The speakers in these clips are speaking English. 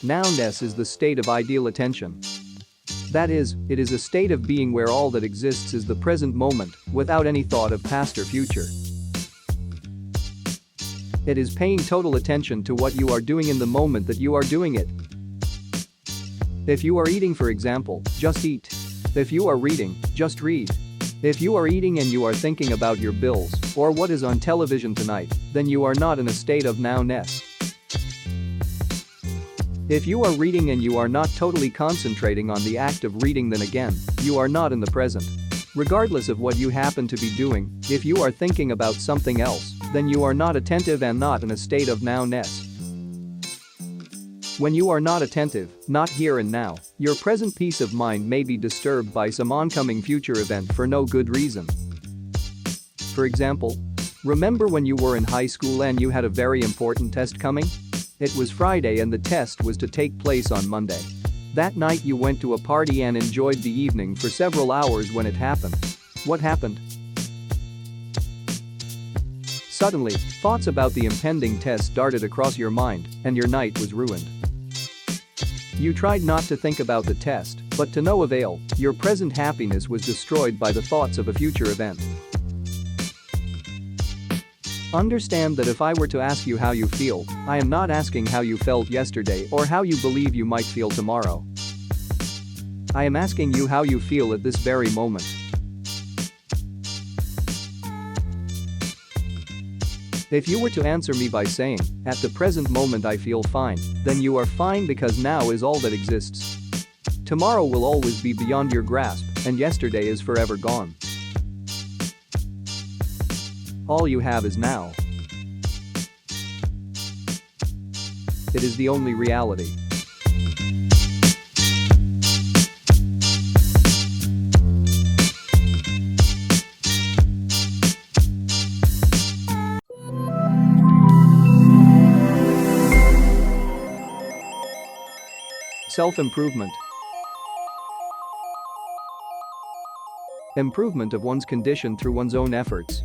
Nounness is the state of ideal attention. That is, it is a state of being where all that exists is the present moment, without any thought of past or future. It is paying total attention to what you are doing in the moment that you are doing it. If you are eating, for example, just eat. If you are reading, just read. If you are eating and you are thinking about your bills or what is on television tonight, then you are not in a state of nounness. If you are reading and you are not totally concentrating on the act of reading, then again, you are not in the present. Regardless of what you happen to be doing, if you are thinking about something else, then you are not attentive and not in a state of nounness. When you are not attentive, not here and now, your present peace of mind may be disturbed by some oncoming future event for no good reason. For example, remember when you were in high school and you had a very important test coming? It was Friday and the test was to take place on Monday. That night you went to a party and enjoyed the evening for several hours when it happened. What happened? Suddenly, thoughts about the impending test darted across your mind, and your night was ruined. You tried not to think about the test, but to no avail, your present happiness was destroyed by the thoughts of a future event. Understand that if I were to ask you how you feel, I am not asking how you felt yesterday or how you believe you might feel tomorrow. I am asking you how you feel at this very moment. If you were to answer me by saying, "At the present moment I feel fine," then you are fine because now is all that exists. Tomorrow will always be beyond your grasp, and yesterday is forever gone. All you have is now. It is the only reality. Self-improvement. Improvement of one's condition through one's own efforts.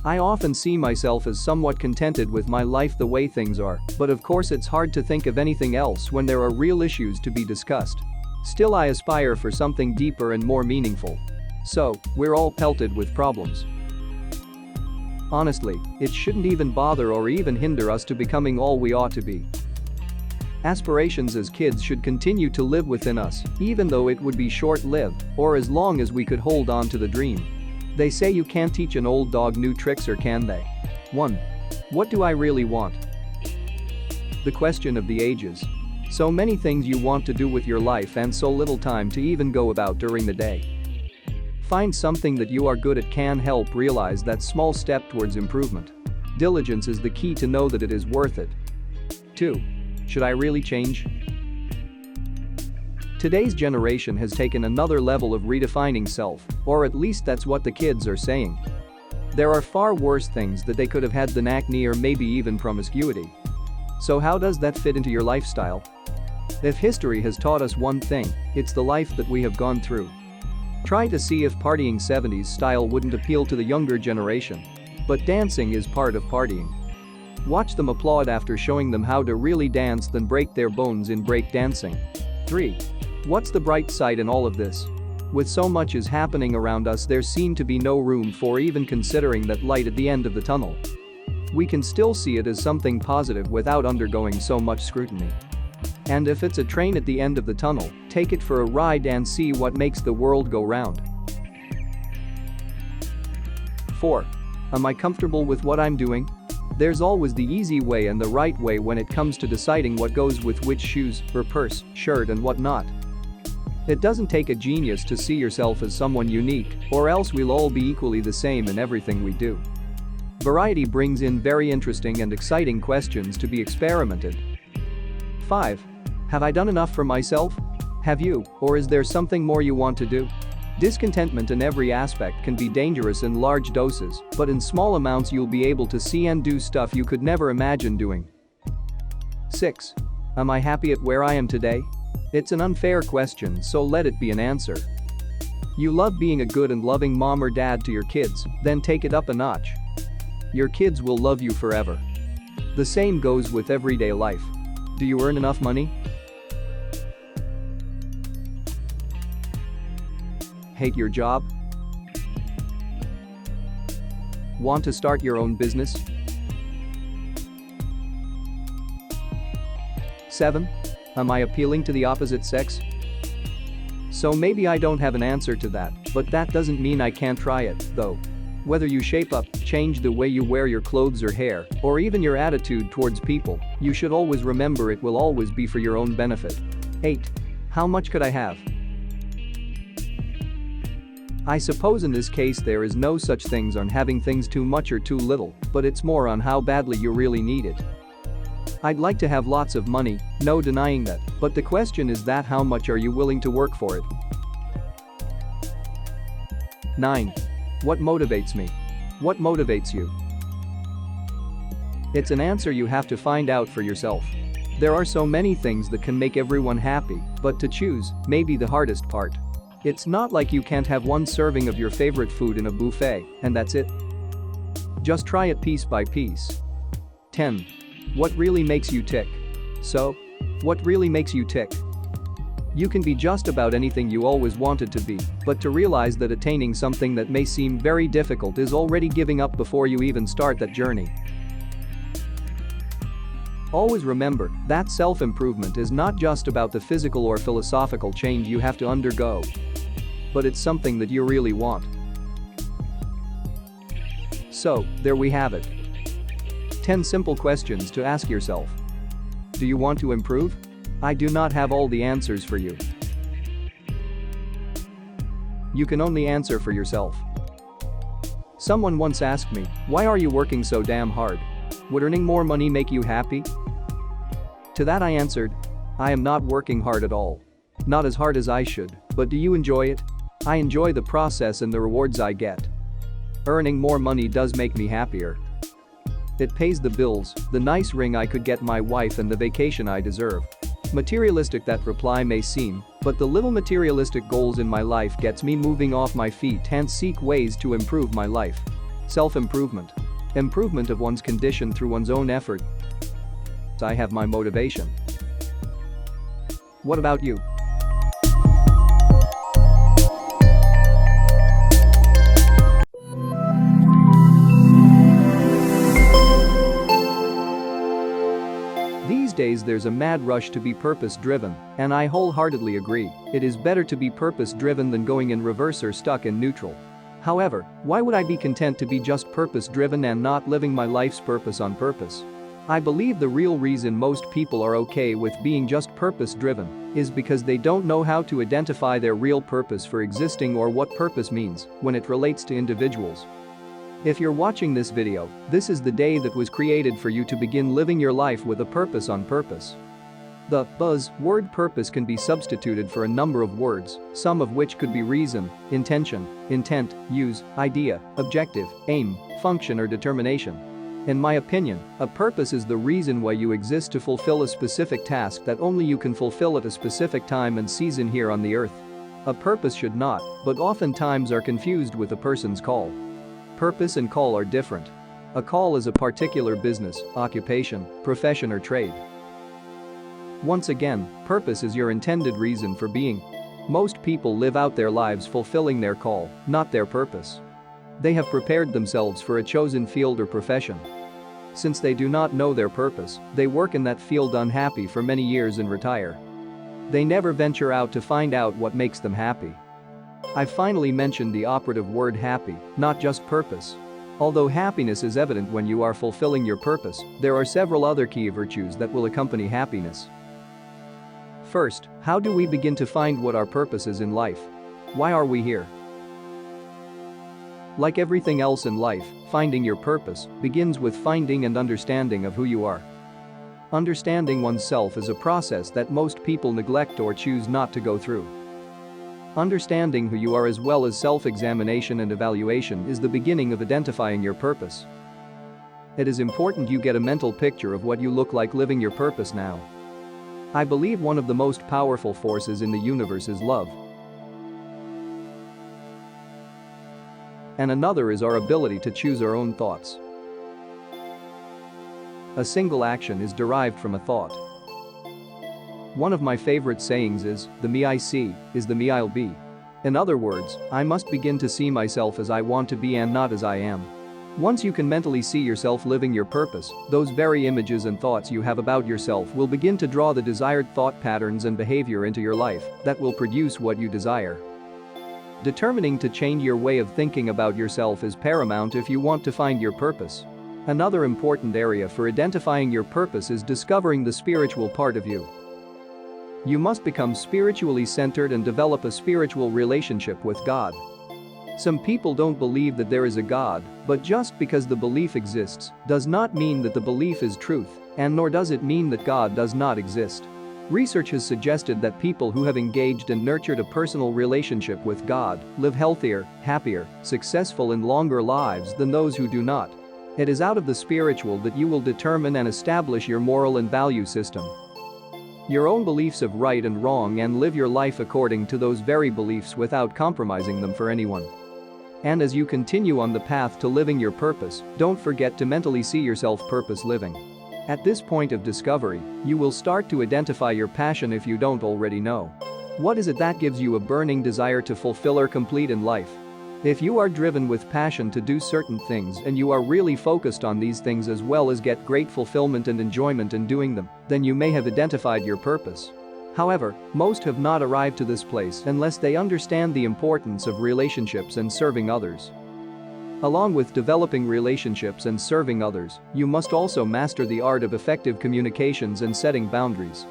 I often see myself as somewhat contented with my life the way things are, but of course it's hard to think of anything else when there are real issues to be discussed. Still, I aspire for something deeper and more meaningful. So, we're all pelted with problems. Honestly, it shouldn't even bother or even hinder us to becoming all we ought to be. Aspirations as kids should continue to live within us, even though it would be short-lived, or as long as we could hold on to the dream. They say you can't teach an old dog new tricks, or can they? 1. What do I really want? The question of the ages. So many things you want to do with your life and so little time to even go about during the day. Find something that you are good at can help realize that small step towards improvement. Diligence is the key to know that it is worth it. 2. Should I really change? Today's generation has taken another level of redefining self, or at least that's what the kids are saying. There are far worse things that they could have had than acne or maybe even promiscuity. So how does that fit into your lifestyle? If history has taught us one thing, it's the life that we have gone through. Try to see if partying 70s style wouldn't appeal to the younger generation. But dancing is part of partying. Watch them applaud after showing them how to really dance, then break their bones in break dancing. 3. What's the bright side in all of this? With so much is happening around us, there seemed to be no room for even considering that light at the end of the tunnel. We can still see it as something positive without undergoing so much scrutiny. And if it's a train at the end of the tunnel, take it for a ride and see what makes the world go round. 4. Am I comfortable with what I'm doing? There's always the easy way and the right way when it comes to deciding what goes with which shoes, or purse, shirt and whatnot. It doesn't take a genius to see yourself as someone unique, or else we'll all be equally the same in everything we do. Variety brings in very interesting and exciting questions to be experimented. 5. Have I done enough for myself? Have you, or is there something more you want to do? Discontentment in every aspect can be dangerous in large doses, but in small amounts you'll be able to see and do stuff you could never imagine doing. 6. Am I happy at where I am today? It's an unfair question, so let it be an answer. You love being a good and loving mom or dad to your kids, then take it up a notch. Your kids will love you forever. The same goes with everyday life. Do you earn enough money? Hate your job? Want to start your own business? 7. Am I appealing to the opposite sex? So maybe I don't have an answer to that, but that doesn't mean I can't try it, though. Whether you shape up, change the way you wear your clothes or hair, or even your attitude towards people, you should always remember it will always be for your own benefit. 8. How much could I have? I suppose in this case there is no such things on having things too much or too little, but it's more on how badly you really need it. I'd like to have lots of money, no denying that, but the question is that how much are you willing to work for it? 9. What motivates me? What motivates you? It's an answer you have to find out for yourself. There are so many things that can make everyone happy, but to choose may be the hardest part. It's not like you can't have one serving of your favorite food in a buffet, and that's it. Just try it piece by piece. 10. What really makes you tick? So, what really makes you tick? You can be just about anything you always wanted to be, but to realize that attaining something that may seem very difficult is already giving up before you even start that journey. Always remember that self-improvement is not just about the physical or philosophical change you have to undergo, but it's something that you really want. So, there we have it. 10 simple questions to ask yourself. Do you want to improve? I do not have all the answers for you. You can only answer for yourself. Someone once asked me, why are you working so damn hard? Would earning more money make you happy? To that I answered, I am not working hard at all. Not as hard as I should, but do you enjoy it? I enjoy the process and the rewards I get. Earning more money does make me happier. It pays the bills, the nice ring I could get my wife and the vacation I deserve. Materialistic that reply may seem, but the little materialistic goals in my life gets me moving off my feet and seek ways to improve my life. Self-improvement. Improvement of one's condition through one's own effort. I have my motivation. What about you? These days there's a mad rush to be purpose-driven, and I wholeheartedly agree. It is better to be purpose-driven than going in reverse or stuck in neutral. However, why would I be content to be just purpose-driven and not living my life's purpose on purpose? I believe the real reason most people are okay with being just purpose-driven is because they don't know how to identify their real purpose for existing or what purpose means when it relates to individuals. If you're watching this video, this is the day that was created for you to begin living your life with a purpose on purpose. The word purpose can be substituted for a number of words, some of which could be reason, intention, intent, use, idea, objective, aim, function or determination. In my opinion, a purpose is the reason why you exist to fulfill a specific task that only you can fulfill at a specific time and season here on the earth. A purpose should not, but oftentimes are confused with a person's call. Purpose and call are different. A call is a particular business, occupation, profession or trade. Once again, purpose is your intended reason for being. Most people live out their lives fulfilling their call, not their purpose. They have prepared themselves for a chosen field or profession. Since they do not know their purpose, they work in that field unhappy for many years and retire. They never venture out to find out what makes them happy. I finally mentioned the operative word happy, not just purpose. Although happiness is evident when you are fulfilling your purpose, there are several other key virtues that will accompany happiness. First, how do we begin to find what our purpose is in life? Why are we here? Like everything else in life, finding your purpose begins with finding and understanding of who you are. Understanding oneself is a process that most people neglect or choose not to go through. Understanding who you are as well as self-examination and evaluation is the beginning of identifying your purpose. It is important you get a mental picture of what you look like living your purpose now. I believe one of the most powerful forces in the universe is love. And another is our ability to choose our own thoughts. A single action is derived from a thought. One of my favorite sayings is, "The me I see is the me I'll be." In other words, I must begin to see myself as I want to be and not as I am. Once you can mentally see yourself living your purpose, those very images and thoughts you have about yourself will begin to draw the desired thought patterns and behavior into your life that will produce what you desire. Determining to change your way of thinking about yourself is paramount if you want to find your purpose. Another important area for identifying your purpose is discovering the spiritual part of you. You must become spiritually centered and develop a spiritual relationship with God. Some people don't believe that there is a God, but just because the belief exists does not mean that the belief is truth, and nor does it mean that God does not exist. Research has suggested that people who have engaged and nurtured a personal relationship with God live healthier, happier, successful and longer lives than those who do not. It is out of the spiritual that you will determine and establish your moral and value system. Your own beliefs of right and wrong, and live your life according to those very beliefs without compromising them for anyone. And as you continue on the path to living your purpose, don't forget to mentally see yourself purpose living. At this point of discovery, you will start to identify your passion if you don't already know. What is it that gives you a burning desire to fulfill or complete in life? If you are driven with passion to do certain things and you are really focused on these things as well as get great fulfillment and enjoyment in doing them, then you may have identified your purpose. However, most have not arrived to this place unless they understand the importance of relationships and serving others. Along with developing relationships and serving others, you must also master the art of effective communications and setting boundaries.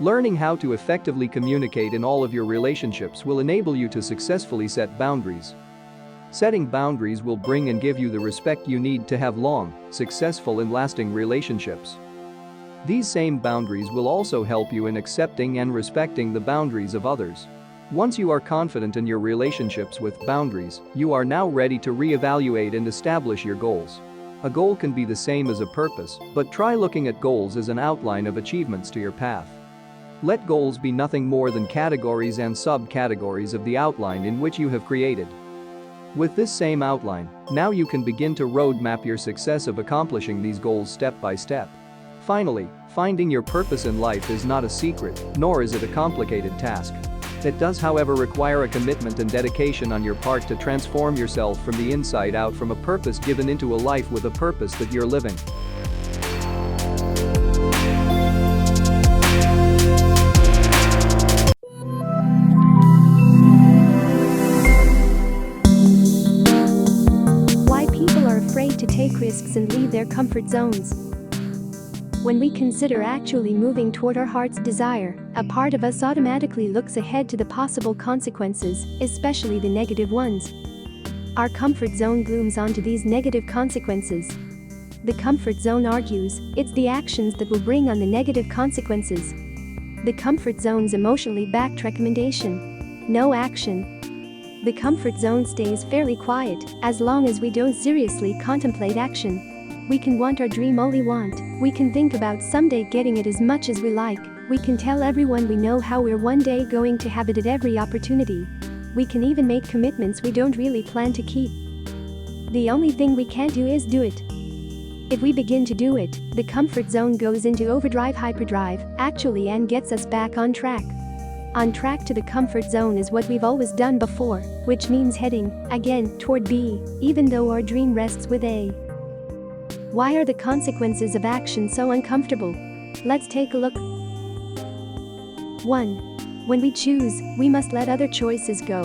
Learning how to effectively communicate in all of your relationships will enable you to successfully set boundaries. Setting boundaries will bring and give you the respect you need to have long, successful and lasting relationships. These same boundaries will also help you in accepting and respecting the boundaries of others. Once you are confident in your relationships with boundaries, you are now ready to reevaluate and establish your goals. A goal can be the same as a purpose, but try looking at goals as an outline of achievements to your path. Let goals be nothing more than categories and subcategories of the outline in which you have created. With this same outline, now you can begin to roadmap your success of accomplishing these goals step by step. Finally, finding your purpose in life is not a secret, nor is it a complicated task. It does, however, require a commitment and dedication on your part to transform yourself from the inside out, from a purpose given into a life with a purpose that you're living. Why people are afraid to take risks and leave their comfort zones. When we consider actually moving toward our heart's desire, a part of us automatically looks ahead to the possible consequences, especially the negative ones. Our comfort zone glooms onto these negative consequences. The comfort zone argues it's the actions that will bring on the negative consequences. The comfort zone's emotionally backed recommendation: no action. The comfort zone stays fairly quiet as long as we don't seriously contemplate action. We can want our dream all we want, we can think about someday getting it as much as we like, we can tell everyone we know how we're one day going to have it at every opportunity. We can even make commitments we don't really plan to keep. The only thing we can't do is do it. If we begin to do it, the comfort zone goes into overdrive hyperdrive, actually, and gets us back on track. On track to the comfort zone is what we've always done before, which means heading, again, toward B, even though our dream rests with A. Why are the consequences of action so uncomfortable? Let's take a look. 1. When we choose, we must let other choices go.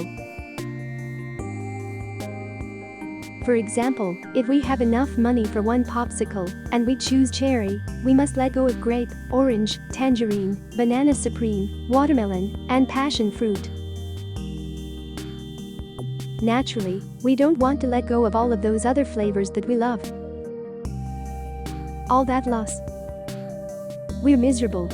For example, if we have enough money for one popsicle, and we choose cherry, we must let go of grape, orange, tangerine, banana supreme, watermelon, and passion fruit. Naturally, we don't want to let go of all of those other flavors that we love. All that loss. We're miserable.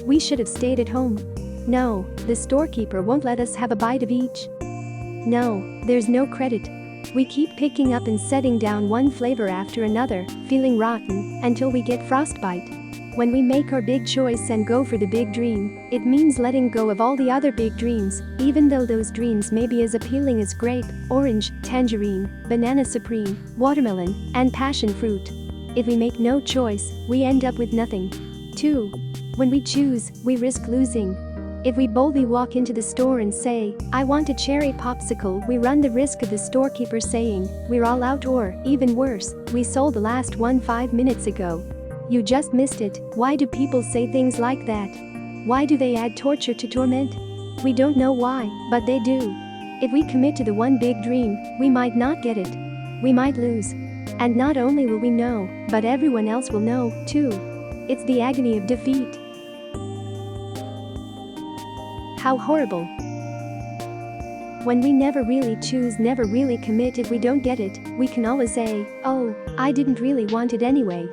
We should have stayed at home. No, the storekeeper won't let us have a bite of each. No, there's no credit. We keep picking up and setting down one flavor after another, feeling rotten, until we get frostbite. When we make our big choice and go for the big dream, it means letting go of all the other big dreams, even though those dreams may be as appealing as grape, orange, tangerine, banana supreme, watermelon, and passion fruit. If we make no choice, we end up with nothing. 2. When we choose, we risk losing. If we boldly walk into the store and say, "I want a cherry popsicle," we run the risk of the storekeeper saying, "We're all out," or, even worse, "We sold the last one 5 minutes ago." You just missed it. Why do people say things like that? Why do they add torture to torment? We don't know why, but they do. If we commit to the one big dream, we might not get it. We might lose. And not only will we know, but everyone else will know, too. It's the agony of defeat. How horrible. When we never really choose, never really commit, if we don't get it, we can always say, "Oh, I didn't really want it anyway."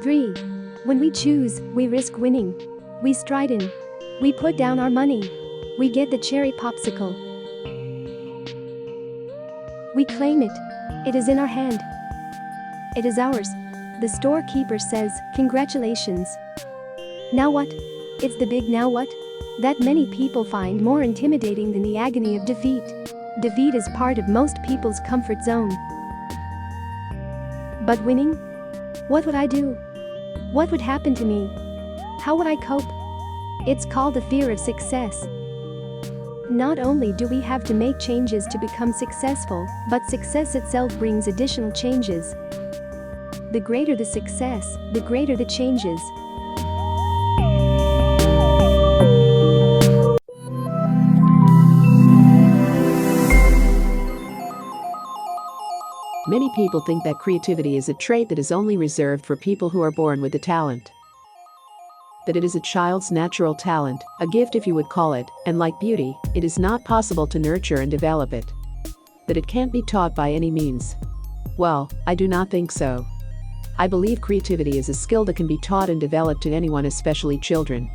3. When we choose, we risk winning. We stride in. We put down our money. We get the cherry popsicle. We claim it. It is in our hand. It is ours. The storekeeper says, "Congratulations." Now what? It's the big now what that many people find more intimidating than the agony of defeat. Defeat is part of most people's comfort zone. But winning? What would I do? What would happen to me? How would I cope? It's called the fear of success. Not only do we have to make changes to become successful, but success itself brings additional changes. The greater the success, the greater the changes. Many people think that creativity is a trait that is only reserved for people who are born with the talent. That it is a child's natural talent, a gift if you would call it, and like beauty, it is not possible to nurture and develop it. That it can't be taught by any means. Well, I do not think so. I believe creativity is a skill that can be taught and developed to anyone, especially children.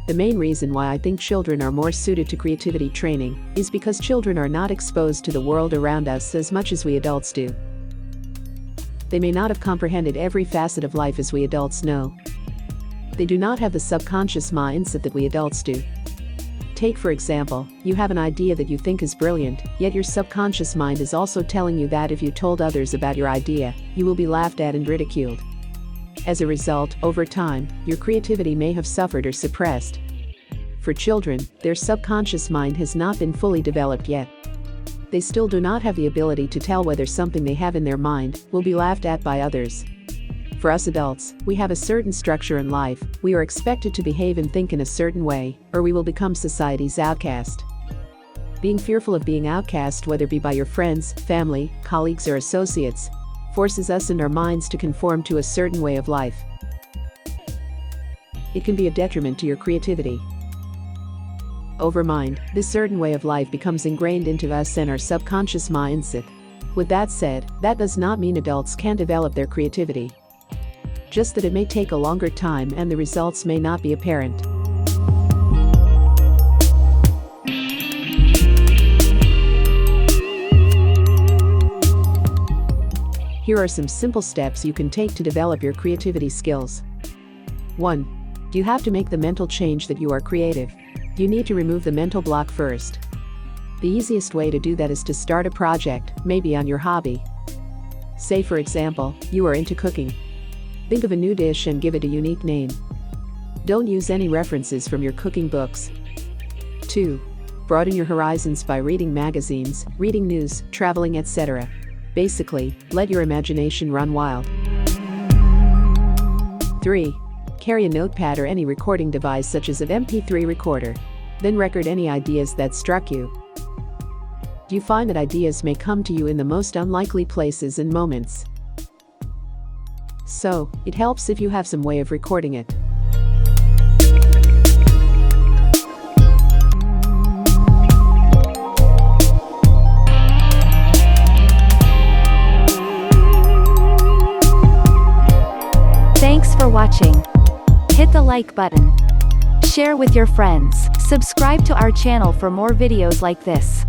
The main reason why I think children are more suited to creativity training is because children are not exposed to the world around us as much as we adults do. They may not have comprehended every facet of life as we adults know. They do not have the subconscious mindset that we adults do. Take for example, you have an idea that you think is brilliant, yet your subconscious mind is also telling you that if you told others about your idea, you will be laughed at and ridiculed. As a result, over time, your creativity may have suffered or suppressed. For children, their subconscious mind has not been fully developed yet. They still do not have the ability to tell whether something they have in their mind will be laughed at by others. For us adults, we have a certain structure in life. We are expected to behave and think in a certain way, or we will become society's outcast. Being fearful of being outcast, whether it be by your friends, family, colleagues, or associates, forces us and our minds to conform to a certain way of life. It can be a detriment to your creativity. Over mind, this certain way of life becomes ingrained into us and our subconscious mindset. With that said, that does not mean adults can't develop their creativity. Just that it may take a longer time and the results may not be apparent. Here are some simple steps you can take to develop your creativity skills. 1. You have to make the mental change that you are creative. You need to remove the mental block first. The easiest way to do that is to start a project, maybe on your hobby. Say for example, you are into cooking. Think of a new dish and give it a unique name. Don't use any references from your cooking books. 2. Broaden your horizons by reading magazines, reading news, traveling, etc. Basically, let your imagination run wild. 3. Carry a notepad or any recording device such as an MP3 recorder. Then record any ideas that struck you. You find that ideas may come to you in the most unlikely places and moments. So, it helps if you have some way of recording it. Thanks for watching. Hit the like button. Share with your friends. Subscribe to our channel for more videos like this.